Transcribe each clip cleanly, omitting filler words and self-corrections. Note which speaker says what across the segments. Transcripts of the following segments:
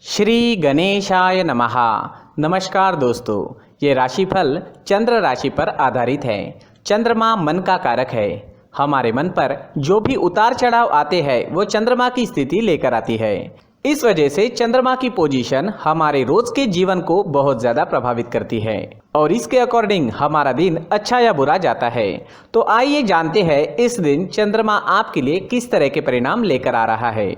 Speaker 1: श्री गणेशाय नमः। नमस्कार दोस्तों, ये राशिफल चंद्र राशि पर आधारित है। चंद्रमा मन का कारक है। हमारे मन पर जो भी उतार चढ़ाव आते हैं वो चंद्रमा की स्थिति लेकर आती है। इस वजह से चंद्रमा की पोजीशन हमारे रोज के जीवन को बहुत ज्यादा प्रभावित करती है और इसके अकॉर्डिंग हमारा दिन अच्छा या बुरा जाता है। तो आइए जानते हैं इस दिन चंद्रमा आपके लिए किस तरह के परिणाम लेकर आ रहा है।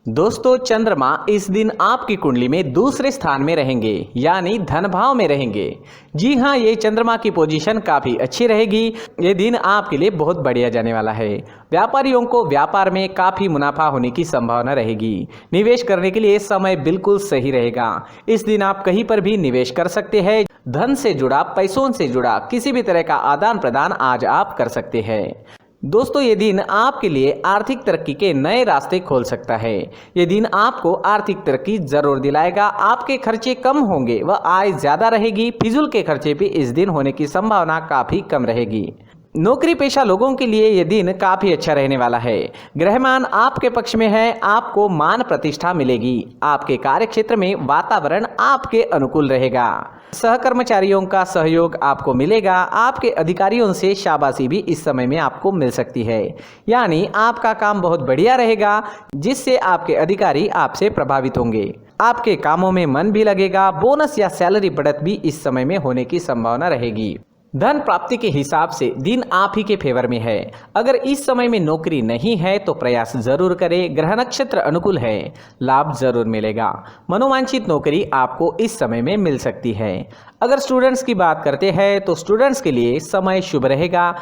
Speaker 1: दोस्तों, चंद्रमा इस दिन आपकी कुंडली में दूसरे स्थान में रहेंगे, यानी धन भाव में रहेंगे। जी हाँ, ये चंद्रमा की पोजीशन काफी अच्छी रहेगी। ये दिन आपके लिए बहुत बढ़िया जाने वाला है। व्यापारियों को व्यापार में काफी मुनाफा होने की संभावना रहेगी। निवेश करने के लिए समय बिल्कुल सही रहेगा। इस दिन आप कहीं पर भी निवेश कर सकते हैं। धन से जुड़ा, पैसों से जुड़ा किसी भी तरह का आदान प्रदान आज आप कर सकते हैं। दोस्तों, ये दिन आपके लिए आर्थिक तरक्की के नए रास्ते खोल सकता है। ये दिन आपको आर्थिक तरक्की जरूर दिलाएगा। आपके खर्चे कम होंगे व आय ज्यादा रहेगी। फिजूल के खर्चे भी इस दिन होने की संभावना काफी कम रहेगी। नौकरी पेशा लोगों के लिए यह दिन काफी अच्छा रहने वाला है। ग्रहमान आपके पक्ष में है। आपको मान प्रतिष्ठा मिलेगी। आपके कार्य क्षेत्र में वातावरण आपके अनुकूल रहेगा। सहकर्मचारियों का सहयोग आपको मिलेगा। आपके अधिकारियों से शाबाशी भी इस समय में आपको मिल सकती है, यानी आपका काम बहुत बढ़िया रहेगा, जिससे आपके अधिकारी आपसे प्रभावित होंगे। आपके कामों में मन भी लगेगा। बोनस या सैलरी बढ़त भी इस समय में होने की संभावना रहेगी। धन प्राप्ति के हिसाब से दिन आप ही के फेवर में है। अगर इस समय में नौकरी नहीं है तो प्रयास जरूर करें। ग्रह नक्षत्र अनुकूल है, लाभ जरूर मिलेगा। मनोवांछित नौकरी आपको इस समय में मिल सकती है। अगर स्टूडेंट्स की बात करते हैं तो स्टूडेंट्स के लिए समय शुभ रहेगा।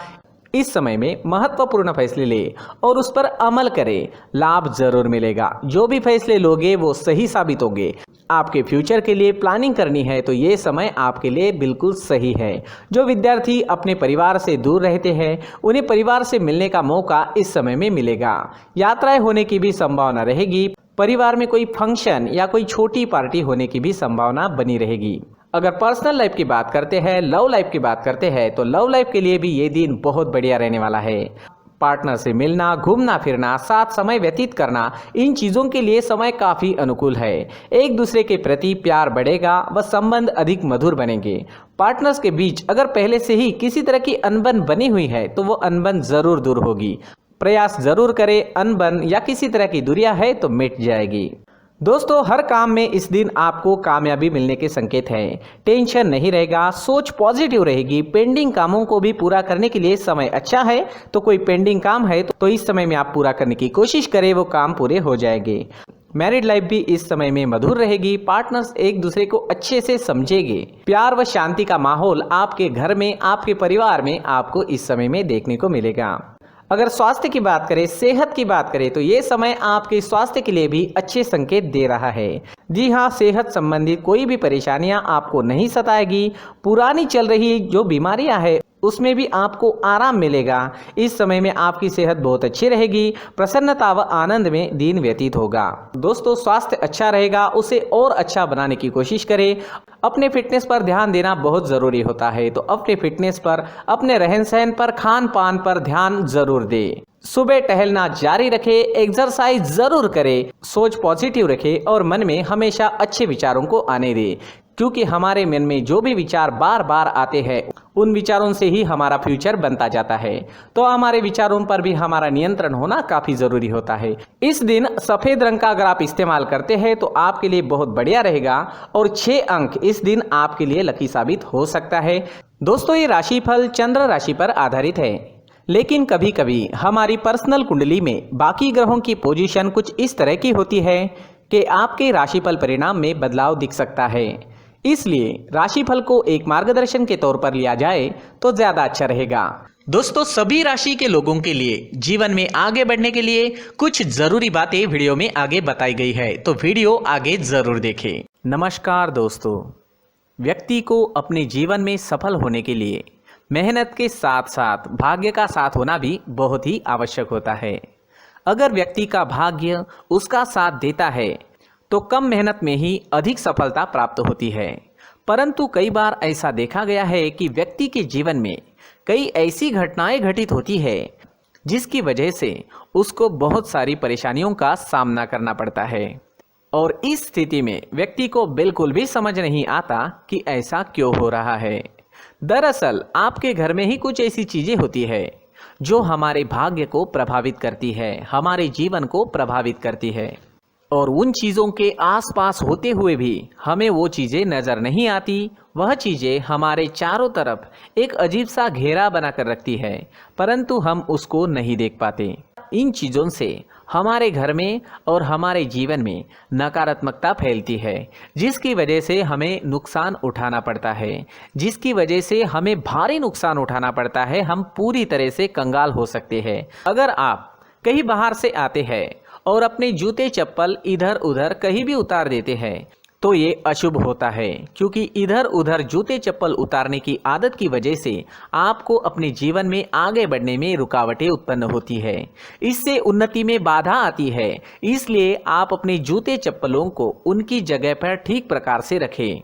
Speaker 1: इस समय में महत्वपूर्ण फैसले ले और उस पर अमल करें, लाभ जरूर मिलेगा। जो भी फैसले लोगे वो सही साबित होंगे। आपके फ्यूचर के लिए प्लानिंग करनी है तो ये समय आपके लिए बिल्कुल सही है। जो विद्यार्थी अपने परिवार से दूर रहते हैं उन्हें परिवार से मिलने का मौका इस समय में मिलेगा। यात्राएं होने की भी संभावना रहेगी। परिवार में कोई फंक्शन या कोई छोटी पार्टी होने की भी संभावना बनी रहेगी। अगर पर्सनल लाइफ की बात करते हैं, लव लाइफ की बात करते हैं तो लव लाइफ के लिए भी ये दिन बहुत बढ़िया रहने वाला है। पार्टनर से मिलना, घूमना फिरना, साथ समय व्यतीत करना, इन चीजों के लिए समय काफी अनुकूल है। एक दूसरे के प्रति प्यार बढ़ेगा व संबंध अधिक मधुर बनेंगे। पार्टनर्स के बीच अगर पहले से ही किसी तरह की अनबन बनी हुई है तो वो अनबन जरूर दूर होगी। प्रयास जरूर करें। अनबन या किसी तरह की दूरियां है तो मिट जाएगी। दोस्तों, हर काम में इस दिन आपको कामयाबी मिलने के संकेत हैं। टेंशन नहीं रहेगा, सोच पॉजिटिव रहेगी। पेंडिंग कामों को भी पूरा करने के लिए समय अच्छा है। तो कोई पेंडिंग काम है तो इस समय में आप पूरा करने की कोशिश करें, वो काम पूरे हो जाएंगे। मैरिड लाइफ भी इस समय में मधुर रहेगी। पार्टनर्स एक दूसरे को अच्छे से समझेंगे। प्यार व शांति का माहौल आपके घर में, आपके परिवार में आपको इस समय में देखने को मिलेगा। अगर स्वास्थ्य की बात करें, सेहत की बात करें तो ये समय आपके स्वास्थ्य के लिए भी अच्छे संकेत दे रहा है। जी हाँ, सेहत संबंधित कोई भी परेशानियां आपको नहीं सताएगी। पुरानी चल रही जो बीमारियां हैं उसमें भी आपको आराम मिलेगा। इस समय में आपकी सेहत बहुत अच्छी रहेगी। प्रसन्नता व आनंद में दिन व्यतीत होगा। दोस्तों, स्वास्थ्य अच्छा रहेगा, उसे और अच्छा बनाने की कोशिश करें। अपने फिटनेस पर ध्यान देना बहुत ज़रूरी होता है। तो अपने फिटनेस पर, अपने रहन सहन पर, खान पान पर ध्यान जरूर दें। सुबह टहलना जारी रखें। एक्सरसाइज जरूर करें। सोच पॉजिटिव रखें और मन में हमेशा अच्छे विचारों को आने दें, क्योंकि हमारे मन में जो भी विचार बार बार आते हैं उन विचारों से ही हमारा फ्यूचर बनता जाता है। तो हमारे विचारों पर भी हमारा नियंत्रण होना काफी जरूरी होता है। इस दिन सफेद रंग का अगर आप इस्तेमाल करते हैं तो आपके लिए बहुत बढ़िया रहेगा और 6 अंक इस दिन आपके लिए लकी साबित हो सकता है। दोस्तों, ये राशिफल चंद्र राशि पर आधारित है, लेकिन कभी कभी हमारी पर्सनल कुंडली में बाकी ग्रहों की पोजीशन कुछ इस तरह की होती है कि आपके राशिफल परिणाम में बदलाव दिख सकता है। इसलिए राशिफल को एक मार्गदर्शन के तौर पर लिया जाए तो ज्यादा अच्छा रहेगा। दोस्तों, सभी राशि के लोगों के लिए जीवन में आगे बढ़ने के लिए कुछ जरूरी बातें वीडियो में आगे बताई गई है, तो वीडियो आगे जरूर देखें। नमस्कार दोस्तों, व्यक्ति को अपने जीवन में सफल होने के लिए मेहनत के साथ साथ भाग्य का साथ होना भी बहुत ही आवश्यक होता है। अगर व्यक्ति का भाग्य उसका साथ देता है तो कम मेहनत में ही अधिक सफलता प्राप्त होती है। परंतु कई बार ऐसा देखा गया है कि व्यक्ति के जीवन में कई ऐसी घटनाएं घटित होती है जिसकी वजह से उसको बहुत सारी परेशानियों का सामना करना पड़ता है। और इस स्थिति में व्यक्ति को बिल्कुल भी समझ नहीं आता कि ऐसा क्यों हो रहा है। दरअसल आपके घर में ही कुछ ऐसी चीजें होती है जो हमारे भाग्य को प्रभावित करती है, हमारे जीवन को प्रभावित करती है, और उन चीज़ों के आसपास होते हुए भी हमें वो चीज़ें नज़र नहीं आती। वह चीज़ें हमारे चारों तरफ एक अजीब सा घेरा बनाकर रखती है, परंतु हम उसको नहीं देख पाते। इन चीज़ों से हमारे घर में और हमारे जीवन में नकारात्मकता फैलती है, जिसकी वजह से हमें नुकसान उठाना पड़ता है, जिसकी वजह से हमें भारी नुकसान उठाना पड़ता है। हम पूरी तरह से कंगाल हो सकते हैं। अगर आप कहीं बाहर से आते हैं और अपने जूते चप्पल इधर उधर कहीं भी उतार देते हैं तो ये अशुभ होता है, क्योंकि इधर उधर जूते चप्पल उतारने की आदत की वजह से आपको अपने जीवन में आगे बढ़ने में रुकावटें उत्पन्न होती है। इससे उन्नति में बाधा आती है। इसलिए आप अपने जूते चप्पलों को उनकी जगह पर ठीक प्रकार से रखें।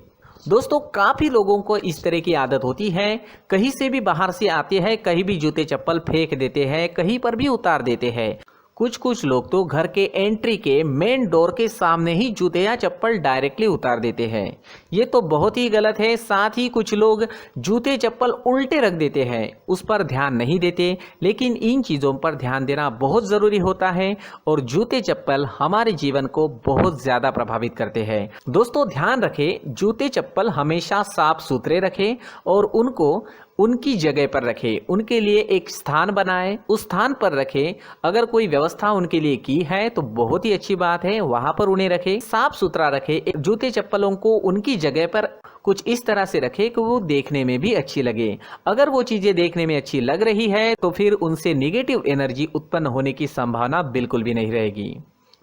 Speaker 1: दोस्तों, काफ़ी लोगों को इस तरह की आदत होती है, कहीं से भी बाहर से आते हैं, कहीं भी जूते चप्पल फेंक देते हैं, कहीं पर भी उतार देते हैं। कुछ लोग तो घर के एंट्री के मेन डोर के सामने ही जूते या चप्पल डायरेक्टली उतार देते हैं। ये तो बहुत ही गलत है। साथ ही कुछ लोग जूते चप्पल उल्टे रख देते हैं, उस पर ध्यान नहीं देते। लेकिन इन चीज़ों पर ध्यान देना बहुत ज़रूरी होता है और जूते चप्पल हमारे जीवन को बहुत ज़्यादा प्रभावित करते हैं। दोस्तों, ध्यान रखें, जूते चप्पल हमेशा साफ सुथरे रखें और उनको उनकी जगह पर रखें। उनके लिए एक स्थान बनाएं, उस स्थान पर रखें। अगर कोई व्यवस्था उनके लिए की है तो बहुत ही अच्छी बात है, वहां पर उन्हें रखें, साफ सुथरा रखें। जूते चप्पलों को उनकी जगह पर कुछ इस तरह से रखें कि वो देखने में भी अच्छी लगे। अगर वो चीजें देखने में अच्छी लग रही है तो फिर उनसे नेगेटिव एनर्जी उत्पन्न होने की संभावना बिल्कुल भी नहीं रहेगी।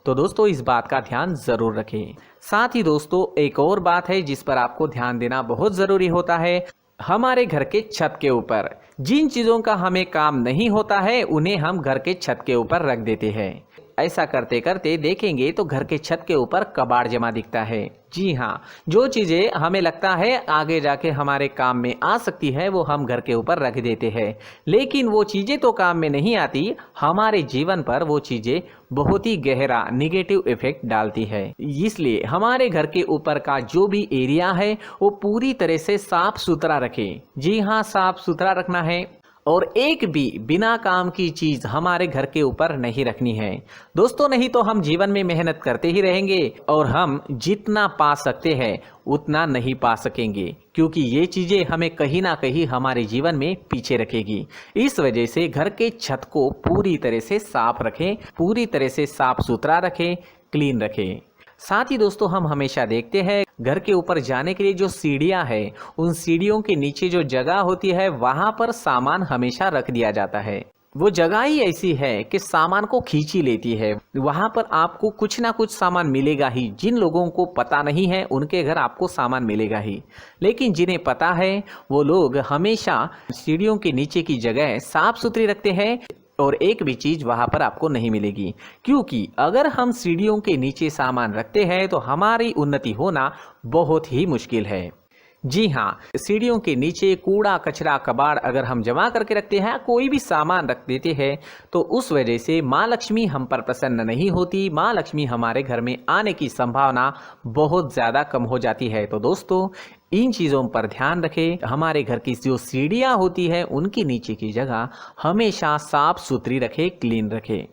Speaker 1: तो दोस्तों, इस बात का ध्यान जरूर रखें। साथ ही दोस्तों, एक और बात है जिस पर आपको ध्यान देना बहुत जरूरी होता है। हमारे घर के छत के ऊपर जिन चीज़ों का हमें काम नहीं होता है उन्हें हम घर के छत के ऊपर रख देते हैं। ऐसा करते करते देखेंगे तो घर के छत के ऊपर कबाड़ जमा दिखता है। जी हाँ, जो चीज़ें हमें लगता है आगे जाके हमारे काम में आ सकती है वो हम घर के ऊपर रख देते हैं, लेकिन वो चीज़ें तो काम में नहीं आती। हमारे जीवन पर वो चीज़ें बहुत ही गहरा निगेटिव इफेक्ट डालती है। इसलिए हमारे घर के ऊपर का जो भी एरिया है वो पूरी तरह से साफ सुथरा रखें। जी हाँ, साफ सुथरा रखना है और एक भी बिना काम की चीज हमारे घर के ऊपर नहीं रखनी है। दोस्तों, नहीं तो हम जीवन में मेहनत करते ही रहेंगे और हम जितना पा सकते हैं उतना नहीं पा सकेंगे, क्योंकि ये चीजें हमें कहीं ना कहीं हमारे जीवन में पीछे रखेगी। इस वजह से घर के छत को पूरी तरह से साफ रखें, पूरी तरह से साफ सुथरा रखें, क्लीन रखें। साथ ही दोस्तों, हम हमेशा देखते हैं घर के ऊपर जाने के लिए जो सीढ़ियां हैं, उन सीढ़ियों के नीचे जो जगह होती है वहां पर सामान हमेशा रख दिया जाता है। वो जगह ही ऐसी है कि सामान को खींची लेती है। वहां पर आपको कुछ ना कुछ सामान मिलेगा ही। जिन लोगों को पता नहीं है उनके घर आपको सामान मिलेगा ही, लेकिन जिन्हें पता है वो लोग हमेशा सीढ़ियों के नीचे की जगह साफ सुथरी रखते हैं और एक भी चीज वहां पर आपको नहीं मिलेगी, क्योंकि अगर हम सीढ़ियों के नीचे सामान रखते हैं तो हमारी उन्नति होना बहुत ही मुश्किल है। जी हाँ, सीढ़ियों के नीचे कूड़ा कचरा कबाड़ अगर हम जमा करके रखते हैं, कोई भी सामान रख देते हैं, तो उस वजह से माँ लक्ष्मी हम पर प्रसन्न नहीं होती। माँ लक्ष्मी हमारे घर में आने की संभावना बहुत ज़्यादा कम हो जाती है। तो दोस्तों, इन चीज़ों पर ध्यान रखें। हमारे घर की जो सीढ़ियाँ होती है उनकी नीचे की जगह हमेशा साफ सुथरी रखें, क्लीन रखें।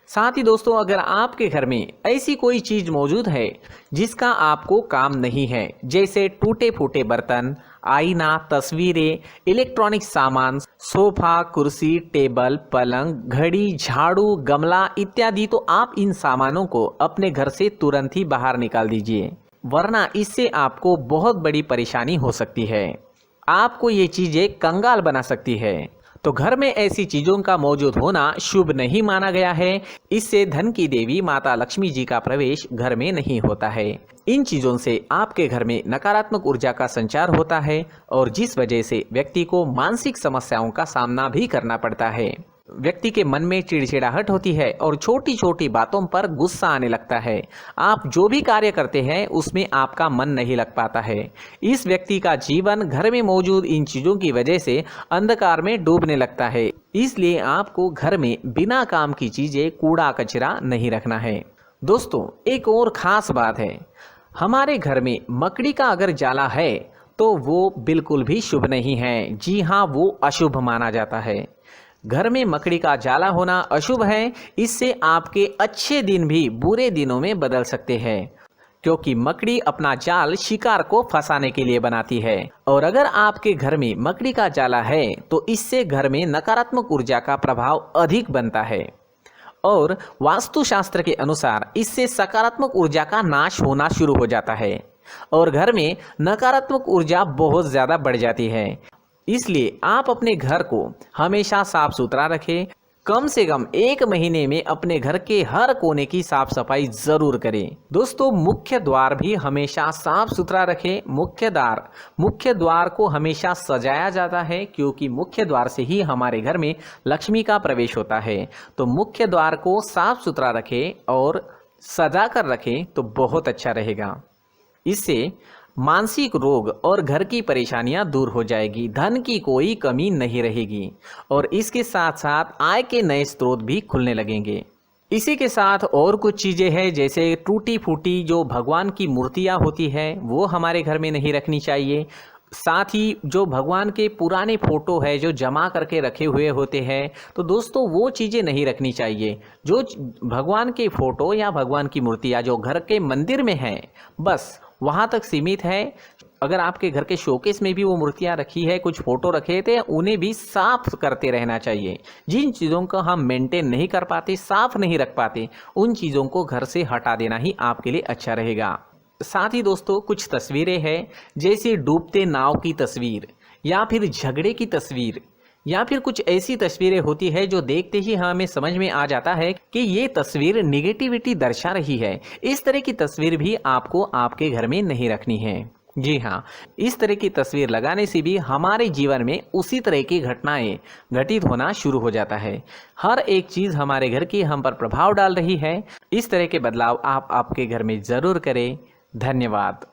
Speaker 1: साथ ही दोस्तों, अगर आपके घर में ऐसी कोई चीज मौजूद है जिसका आपको काम नहीं है, जैसे टूटे फूटे बर्तन, आईना, तस्वीरें, इलेक्ट्रॉनिक सामान, सोफा, कुर्सी, टेबल, पलंग, घड़ी, झाड़ू, गमला इत्यादि, तो आप इन सामानों को अपने घर से तुरंत ही बाहर निकाल दीजिए, वरना इससे आपको बहुत बड़ी परेशानी हो सकती है। आपको ये चीजें कंगाल बना सकती है। तो घर में ऐसी चीजों का मौजूद होना शुभ नहीं माना गया है। इससे धन की देवी माता लक्ष्मी जी का प्रवेश घर में नहीं होता है। इन चीजों से आपके घर में नकारात्मक ऊर्जा का संचार होता है और जिस वजह से व्यक्ति को मानसिक समस्याओं का सामना भी करना पड़ता है। व्यक्ति के मन में चिड़चिड़ाहट होती है और छोटी छोटी बातों पर गुस्सा आने लगता है। आप जो भी कार्य करते हैं उसमें आपका मन नहीं लग पाता है। इस व्यक्ति का जीवन घर में मौजूद इन चीज़ों की वजह से अंधकार में डूबने लगता है। इसलिए आपको घर में बिना काम की चीज़ें, कूड़ा कचरा नहीं रखना है। दोस्तों, एक और ख़ास बात है, हमारे घर में मकड़ी का अगर जाला है तो वो बिल्कुल भी शुभ नहीं है। जी हाँ, वो अशुभ माना जाता है। घर में मकड़ी का जाला होना अशुभ है। इससे आपके अच्छे दिन भी बुरे दिनों में बदल सकते हैं, क्योंकि मकड़ी अपना जाल शिकार को फंसाने के लिए बनाती है। और अगर आपके घर में मकड़ी का जाला है तो इससे घर में नकारात्मक ऊर्जा का प्रभाव अधिक बनता है और वास्तुशास्त्र के अनुसार इससे सकारात्मक ऊर्जा का नाश होना शुरू हो जाता है और घर में नकारात्मक ऊर्जा बहुत ज़्यादा बढ़ जाती है। इसलिए आप अपने घर को हमेशा साफ सुथरा रखें। कम से कम 1 महीने में अपने घर के हर कोने की साफ सफाई जरूर करें। दोस्तों, मुख्य द्वार भी हमेशा साफ सुथरा रखें। मुख्य द्वार को हमेशा सजाया जाता है, क्योंकि मुख्य द्वार से ही हमारे घर में लक्ष्मी का प्रवेश होता है। तो मुख्य द्वार को साफ सुथरा रखें और सजा कर रखें तो बहुत अच्छा रहेगा। इससे मानसिक रोग और घर की परेशानियां दूर हो जाएगी, धन की कोई कमी नहीं रहेगी और इसके साथ साथ आय के नए स्रोत भी खुलने लगेंगे। इसी के साथ और कुछ चीज़ें हैं, जैसे टूटी फूटी जो भगवान की मूर्तियां होती है वो हमारे घर में नहीं रखनी चाहिए। साथ ही जो भगवान के पुराने फोटो है जो जमा करके रखे हुए होते हैं, तो दोस्तों वो चीज़ें नहीं रखनी चाहिए। जो भगवान के फोटो या भगवान की मूर्तियाँ जो घर के मंदिर में हैं, बस वहाँ तक सीमित है। अगर आपके घर के शोकेस में भी वो मूर्तियाँ रखी है, कुछ फोटो रखे थे, उन्हें भी साफ करते रहना चाहिए। जिन चीज़ों को हम मेंटेन नहीं कर पाते, साफ नहीं रख पाते, उन चीज़ों को घर से हटा देना ही आपके लिए अच्छा रहेगा। साथ ही दोस्तों, कुछ तस्वीरें हैं, जैसे डूबते नाव की तस्वीर या फिर झगड़े की तस्वीर या फिर कुछ ऐसी तस्वीरें होती है जो देखते ही हमें समझ में आ जाता है कि ये तस्वीर निगेटिविटी दर्शा रही है। इस तरह की तस्वीर भी आपको आपके घर में नहीं रखनी है। जी हाँ, इस तरह की तस्वीर लगाने से भी हमारे जीवन में उसी तरह की घटनाएं घटित होना शुरू हो जाता है। हर एक चीज़ हमारे घर की हम पर प्रभाव डाल रही है। इस तरह के बदलाव आप आपके घर में ज़रूर करें। धन्यवाद।